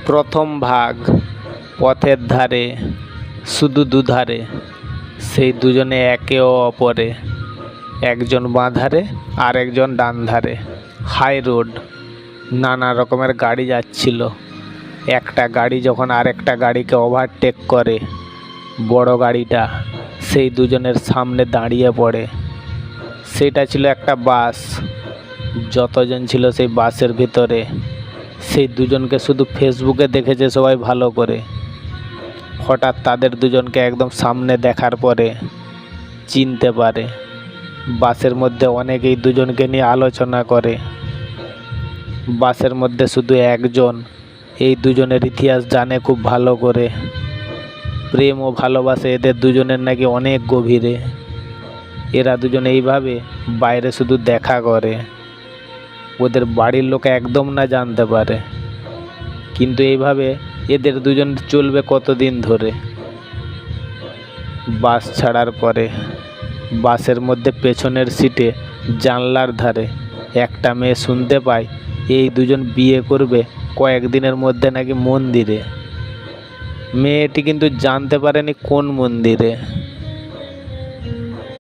প্রথম ভাগ। পথের ধারে শুধু দুধারে, সেই দুজনে একে অপরে, একজন বাঁ ধারে আর একজন ডান ধারে। হাই রোড, নানা রকমের গাড়ি যাচ্ছিল। একটা গাড়ি যখন আরেকটা গাড়িকে ওভারটেক করে, বড় গাড়িটা সেই দুজনের সামনে দাঁড়িয়ে পড়ে। সেটা ছিল একটা বাস। যতজন ছিল সেই বাসের ভিতরে, সেই দুজনকে শুধু ফেসবুকে দেখেছে সবাই ভালো করে। হঠাৎ তাদের দুজনকে একদম সামনে দেখার পরে চিনতে পারে। বাসের মধ্যে অনেকেই দুজনকে নিয়ে আলোচনা করে। বাসের মধ্যে শুধু একজন এই দুজনের ইতিহাস জানে খুব ভালো করে। প্রেম ও ভালোবাসে এদের দুজনের নাকি অনেক গভীরে। এরা দুজন এইভাবে বাইরে শুধু দেখা করে, ওদের বাড়ির লোক একদম না জানতে পারে। কিন্তু এইভাবে এদের দুজন চলবে কতদিন ধরে। বাস ছাড়ার পরে বাসের মধ্যে পেছনের সিটে জানলার ধারে একটা মেয়ে শুনতে পায় এই দুজন বিয়ে করবে কয়েকদিনের মধ্যে নাকি মন্দিরে। মেয়েটি কিন্তু জানতে পারেনি কোন মন্দিরে।